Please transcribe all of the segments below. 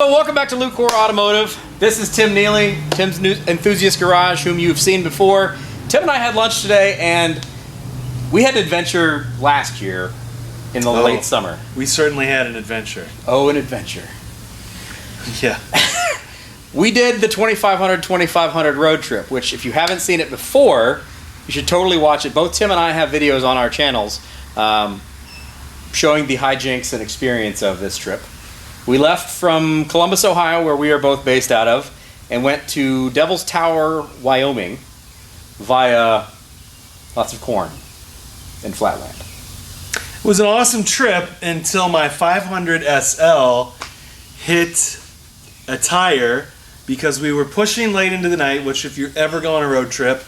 So welcome back to Lucore Automotive. This is Tim Neely, Tim's new Enthusiast Garage, whom you've seen before. Tim and I had lunch today, and we had an adventure last year in the late summer. We certainly had an adventure. Oh, an adventure. Yeah. We did the 2500 road trip, which if you haven't seen it before, you should totally watch it. Both Tim and I have videos on our channels showing the hijinks and experience of this trip. We left from Columbus, Ohio, where we are both based out of, and went to Devil's Tower, Wyoming, via lots of corn and flatland. It was an awesome trip until my 500 SL hit a tire because we were pushing late into the night, which if you're ever going on a road trip,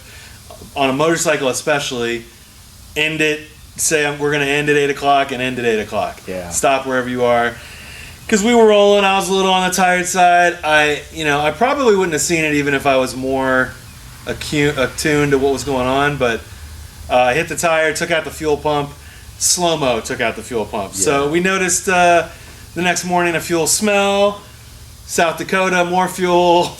on a motorcycle especially, say we're going to end at 8 o'clock and end at 8 o'clock. Yeah. Stop wherever you are. Because we were rolling, I was a little on the tired side. I probably wouldn't have seen it even if I was more attuned to what was going on. But I hit the tire, took out the fuel pump, slow-mo took out the fuel pump. Yeah. So we noticed the next morning a fuel smell, South Dakota, more fuel,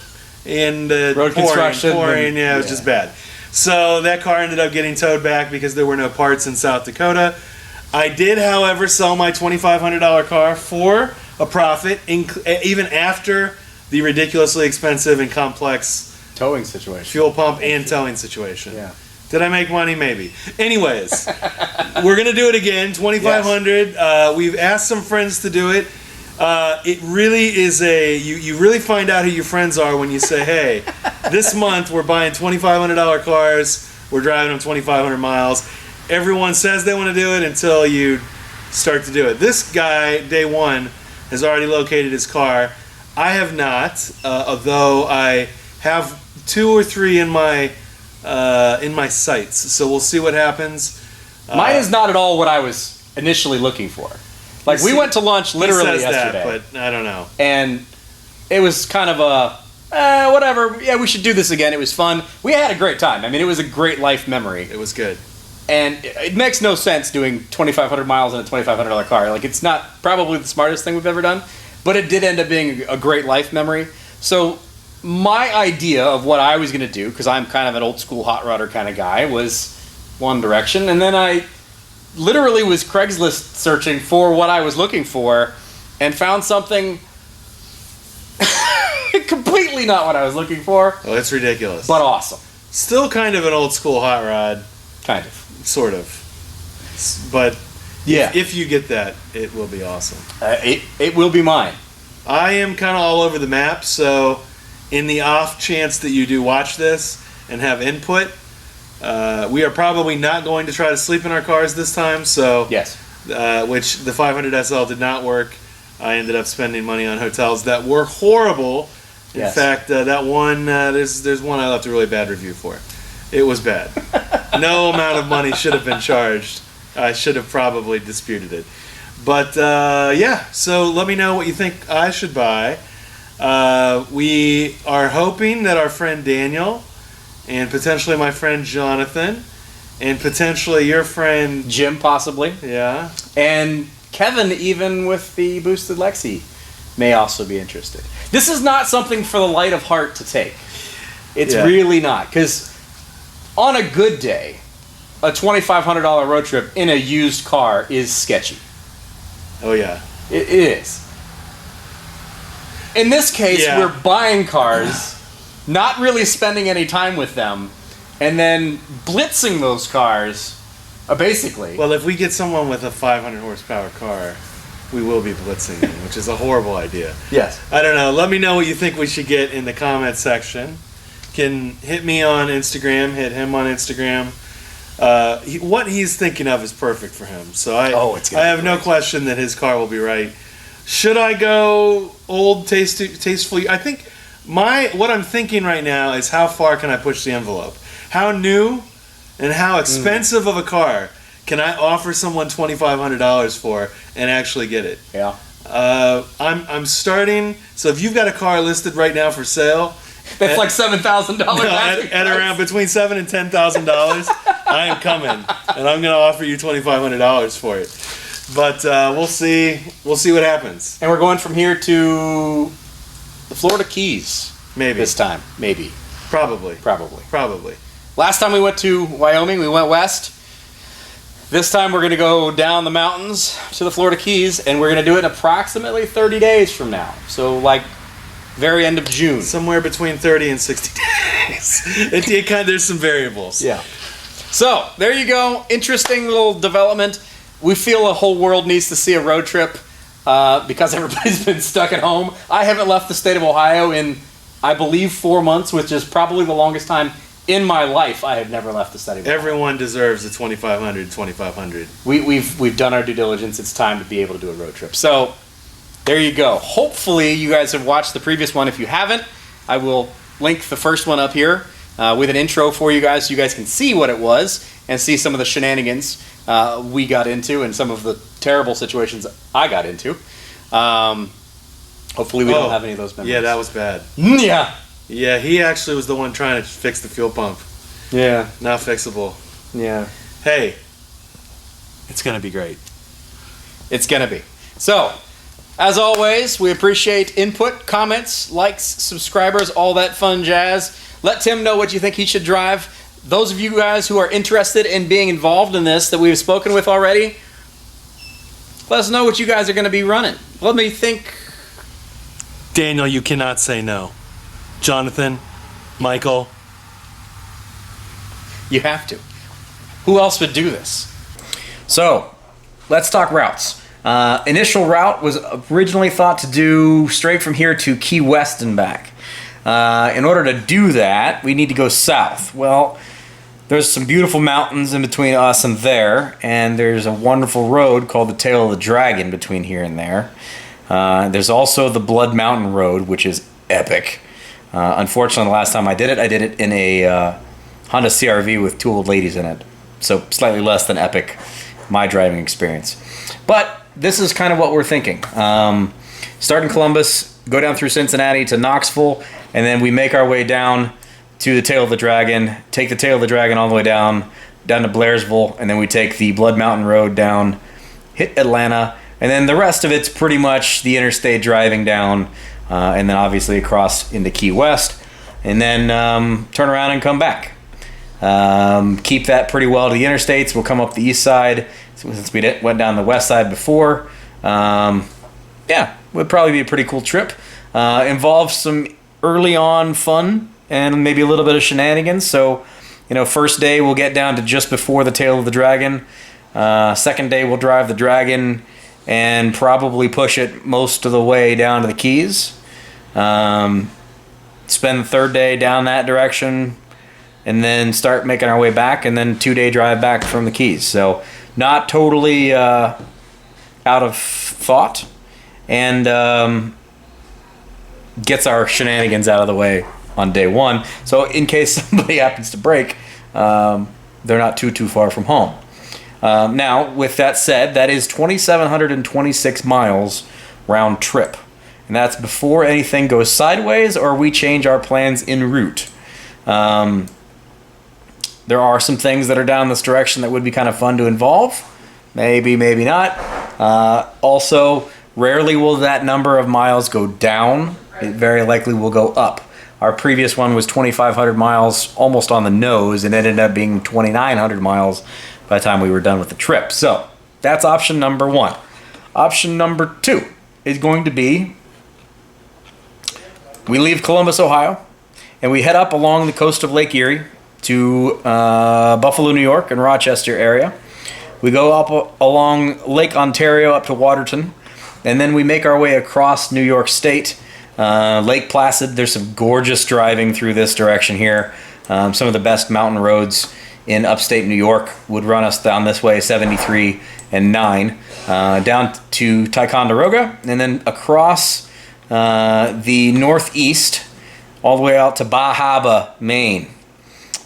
and road construction. Pouring, it was just bad. So that car ended up getting towed back because there were no parts in South Dakota. I did, however, sell my $2,500 car for a profit, even after the ridiculously expensive and complex towing situation, fuel pump and towing situation. Yeah. Did I make money? Maybe. Anyways, we're gonna do it again. 2,500. Yes. We've asked some friends to do it. It really is you really find out who your friends are when you say, hey, this month we're buying $2,500 cars. We're driving them 2,500 miles. Everyone says they want to do it until you start to do it. This guy, day one, has already located his car. I have not, although I have 2 or 3 in my sights. So we'll see what happens. Mine is not at all what I was initially looking for. Like, we went to lunch literally yesterday. That, but I don't know. And it was kind of a, whatever, yeah, we should do this again. It was fun. We had a great time. I mean, it was a great life memory. It was good. And it makes no sense doing 2,500 miles in a $2,500 car. Like, it's not probably the smartest thing we've ever done, but it did end up being a great life memory. So my idea of what I was going to do, because I'm kind of an old school hot rodder kind of guy, was one direction. And then I literally was Craigslist searching for what I was looking for and found something completely not what I was looking for. Oh, it's ridiculous. But awesome. Still kind of an old school hot rod. Kind of. Sort of. But yeah, if you get that, it will be awesome. It will be mine. I am kind of all over the map, so in the off chance that you do watch this and have input, we are probably not going to try to sleep in our cars this time. So yes, which the 500 SL did not work. I ended up spending money on hotels that were horrible. In fact, that one there's one I left a really bad review for. It was bad. No amount of money should have been charged. I should have probably disputed it. But yeah, so let me know what you think I should buy. We are hoping that our friend Daniel and potentially my friend Jonathan and potentially your friend Jim, possibly. Yeah. And Kevin, even with the boosted Lexi, may also be interested. This is not something for the light of heart to take. It's really not, because on a good day, a $2,500 road trip in a used car is sketchy. Oh yeah. It is. In this case, we're buying cars, not really spending any time with them, and then blitzing those cars, basically. Well, if we get someone with a 500 horsepower car, we will be blitzing them, which is a horrible idea. Yes. I don't know. Let me know what you think we should get in the comment section. Can hit me on Instagram, hit him on Instagram. What he's thinking of is perfect for him. So I have no question that his car will be right. Should I go old, tasteful? I think what I'm thinking right now is how far can I push the envelope? How new and how expensive of a car can I offer someone $2,500 for and actually get it? Yeah. I'm starting. So if you've got a car listed right now for sale, that's like $7,000. At around between $7,000 and $10,000, I am coming, and I'm going to offer you $2,500 for it. But we'll see. We'll see what happens. And we're going from here to Florida Keys. Maybe. This time. Maybe. Probably. Probably. Last time we went to Wyoming, we went west. This time we're going to go down the mountains to the Florida Keys, and we're going to do it in approximately 30 days from now. So, like, very end of June. Somewhere between 30 and 60 days. There's some variables. Yeah. So, there you go. Interesting little development. We feel the whole world needs to see a road trip because everybody's been stuck at home. I haven't left the state of Ohio in, I believe, 4 months, which is probably the longest time in my life I have never left the state of Ohio. Everyone deserves a 2500. We've done our due diligence. It's time to be able to do a road trip. So, there you go. Hopefully, you guys have watched the previous one. If you haven't, I will link the first one up here with an intro for you guys so you guys can see what it was and see some of the shenanigans we got into and some of the terrible situations I got into. Hopefully, we don't have any of those memories. Yeah, that was bad. Yeah. Yeah, he actually was the one trying to fix the fuel pump. Yeah. Not fixable. Yeah. Hey, it's going to be great. It's going to be. So, as always, we appreciate input, comments, likes, subscribers, all that fun jazz. Let Tim know what you think he should drive. Those of you guys who are interested in being involved in this that we've spoken with already, let us know what you guys are going to be running. Let me think. Daniel, you cannot say no. Jonathan, Michael. You have to. Who else would do this? So, let's talk routes. Initial route was originally thought to do straight from here to Key West and back. In order to do that, we need to go south. Well, there's some beautiful mountains in between us and there, and there's a wonderful road called the Tail of the Dragon between here and there. There's also the Blood Mountain Road, which is epic. Unfortunately, the last time I did it in a Honda CR-V with two old ladies in it. So slightly less than epic, my driving experience. But this is kind of what we're thinking. Start in Columbus, go down through Cincinnati to Knoxville, and then we make our way down to the Tail of the Dragon, take the Tail of the Dragon all the way down to Blairsville, and then we take the Blood Mountain Road down, hit Atlanta, and then the rest of it's pretty much the interstate driving down, and then obviously across into Key West, and then turn around and come back. Keep that pretty well to the interstates. We'll come up the east side since we went down the west side before. Yeah, would probably be a pretty cool trip. Involves some early on fun and maybe a little bit of shenanigans. So, first day we'll get down to just before the Tail of the Dragon. Second day we'll drive the Dragon and probably push it most of the way down to the Keys. Spend the third day down that direction, and then start making our way back, and then 2-day drive back from the Keys. So not totally out of thought, and gets our shenanigans out of the way on day one. So in case somebody happens to break, they're not too far from home. Now, with that said, that is 2,726 miles round trip. And that's before anything goes sideways or we change our plans en route. There are some things that are down this direction that would be kind of fun to involve. Maybe, maybe not. Also, rarely will that number of miles go down. It very likely will go up. Our previous one was 2,500 miles almost on the nose, and it ended up being 2,900 miles by the time we were done with the trip. So that's option number one. Option number two is going to be we leave Columbus, Ohio, and we head up along the coast of Lake Erie to Buffalo, New York, and Rochester area. We go up along Lake Ontario up to Waterton, and then we make our way across New York State. Lake Placid, there's some gorgeous driving through this direction here. Some of the best mountain roads in upstate New York would run us down this way, 73 and 9, down to Ticonderoga, and then across the northeast all the way out to Bar Harbor, Maine.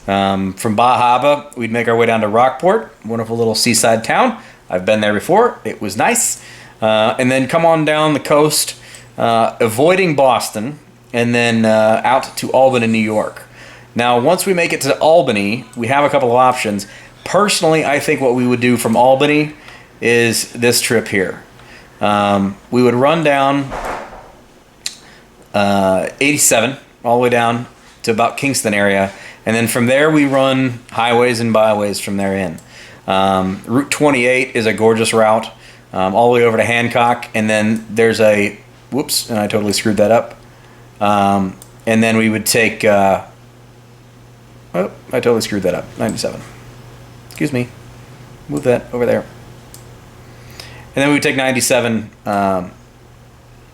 From Bar Harbor, we'd make our way down to Rockport, wonderful little seaside town. I've been there before. It was nice. And then come on down the coast, avoiding Boston, and then out to Albany, New York. Now, once we make it to Albany, we have a couple of options. Personally, I think what we would do from Albany is this trip here. We would run down 87 all the way down to about Kingston area. And then from there, we run highways and byways from there in. Route 28 is a gorgeous route, all the way over to Hancock. And then there's a, whoops, and I totally screwed that up. And then we would take, oh, I totally screwed that up, 97. Excuse me. Move that over there. And then we would take 97 all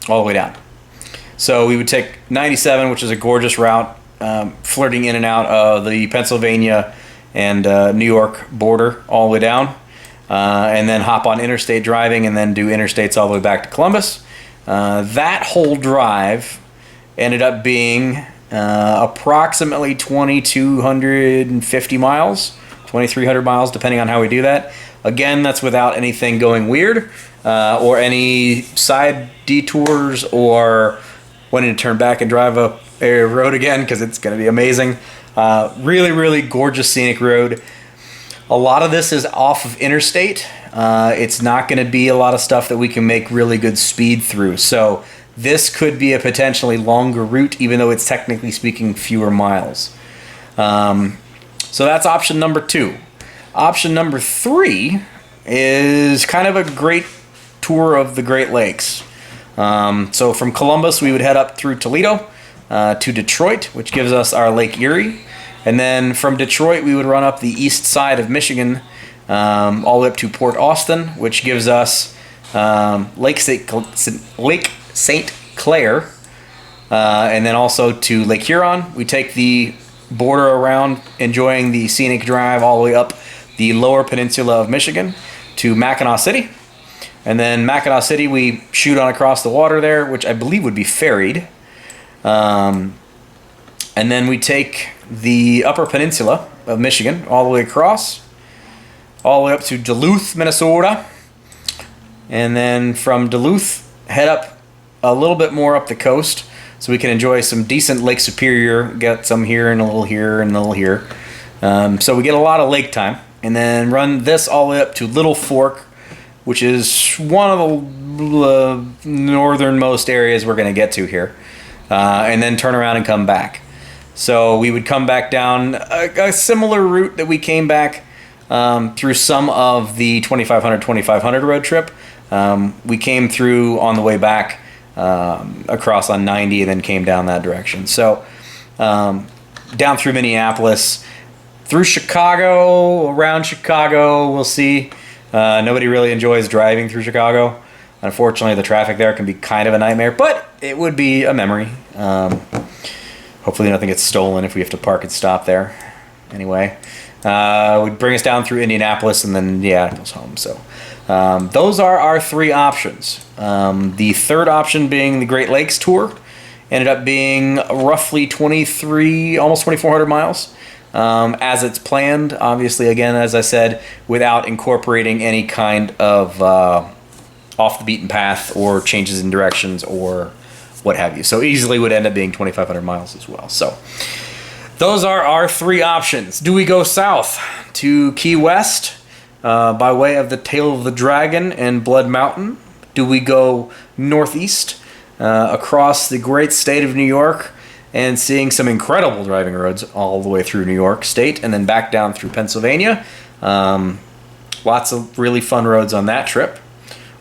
the way down. So we would take 97, which is a gorgeous route, flirting in and out of the Pennsylvania and New York border all the way down, and then hop on interstate driving and then do interstates all the way back to Columbus. That whole drive ended up being approximately 2,250 miles, 2,300 miles, depending on how we do that. Again, that's without anything going weird or any side detours or wanting to turn back and drive up a road again, because it's going to be amazing. Really, really gorgeous scenic road. A lot of this is off of interstate. It's not going to be a lot of stuff that we can make really good speed through. So this could be a potentially longer route, even though it's technically speaking fewer miles. So that's option number 2. Option number 3 is kind of a great tour of the Great Lakes. So from Columbus, we would head up through Toledo to Detroit, which gives us our Lake Erie. And then from Detroit, we would run up the east side of Michigan all the way up to Port Austin, which gives us Lake St. Clair, and then also to Lake Huron. We take the border around, enjoying the scenic drive all the way up the lower peninsula of Michigan to Mackinac City. And then Mackinac City, we shoot on across the water there, which I believe would be ferried. And then we take the upper peninsula of Michigan all the way across, all the way up to Duluth, Minnesota. And then from Duluth, head up a little bit more up the coast so we can enjoy some decent Lake Superior, get some here and a little here and a little here. So we get a lot of lake time. And then run this all the way up to Little Fork, which is one of the northernmost areas we're going to get to here. And then turn around and come back. So we would come back down a similar route that we came back through some of the 2500 road trip. We came through on the way back across on 90 and then came down that direction. So down through Minneapolis, through Chicago, around Chicago, we'll see. Nobody really enjoys driving through Chicago. Unfortunately, the traffic there can be kind of a nightmare, but it would be a memory. Hopefully nothing gets stolen if we have to park and stop there. Anyway, would bring us down through Indianapolis, and then, yeah, it goes home. So those are our 3 options. The third option being the Great Lakes tour ended up being roughly 23, almost 2,400 miles. As it's planned, obviously, again, as I said, without incorporating any kind of off the beaten path or changes in directions or what have you. So easily would end up being 2,500 miles as well. So those are our 3 options. Do we go south to Key West by way of the Tail of the Dragon and Blood Mountain? Do we go northeast across the great state of New York and seeing some incredible driving roads all the way through New York State and then back down through Pennsylvania? Lots of really fun roads on that trip.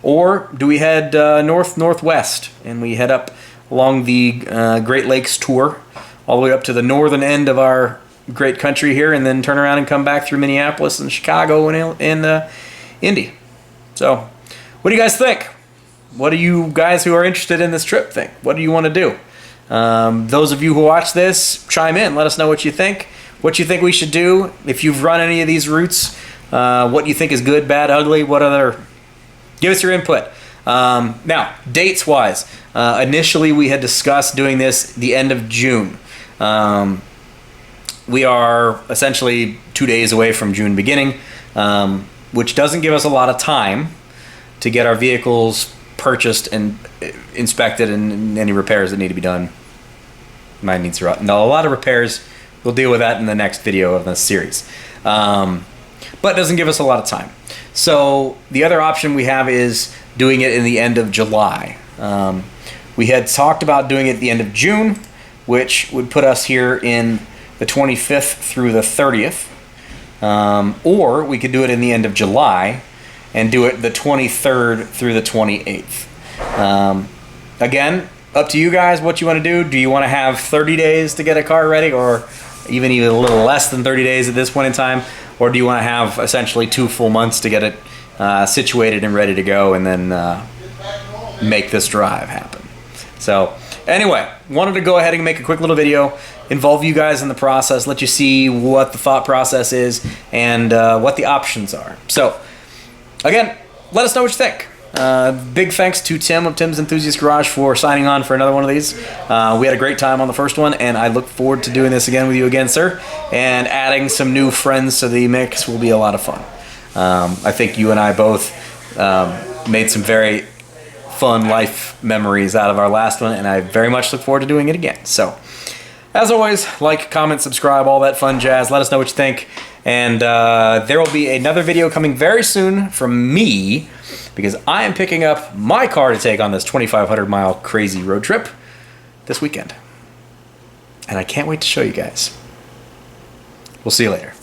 Or do we head northwest and we head up along the Great Lakes tour all the way up to the northern end of our great country here and then turn around and come back through Minneapolis and Chicago and Indy? So what do you guys think? What do you guys who are interested in this trip think? What do you want to do? Those of you who watch this, chime in. Let us know what you think. What you think we should do. If you've run any of these routes, what you think is good, bad, ugly, what other... Give us your input. Now, dates-wise, initially we had discussed doing this the end of June. We are essentially 2 days away from June beginning, which doesn't give us a lot of time to get our vehicles purchased and inspected and any repairs that need to be done. Mine needs to a lot of repairs. We'll deal with that in the next video of this series. But it doesn't give us a lot of time. So the other option we have is doing it in the end of July, We had talked about doing it at the end of June, which would put us here in the 25th through the 30th. Or we could do it in the end of July and do it the 23rd through the 28th. Again, up to you guys what you want to do. Do you want to have 30 days to get a car ready, or even a little less than 30 days at this point in time? Or do you want to have essentially 2 full months to get it situated and ready to go, and then make this drive happen? So anyway, wanted to go ahead and make a quick little video, involve you guys in the process, let you see what the thought process is and what the options are. So again, let us know what you think. Big thanks to Tim of Tim's Enthusiast Garage for signing on for another one of these. We had a great time on the first one, and I look forward to doing this again with you again, sir. And adding some new friends to the mix will be a lot of fun. I think you and I both made some very fun life memories out of our last one, and I very much look forward to doing it again. So, as always, like, comment, subscribe, all that fun jazz. Let us know what you think. And there will be another video coming very soon from me, because I am picking up my car to take on this 2,500-mile crazy road trip this weekend. And I can't wait to show you guys. We'll see you later.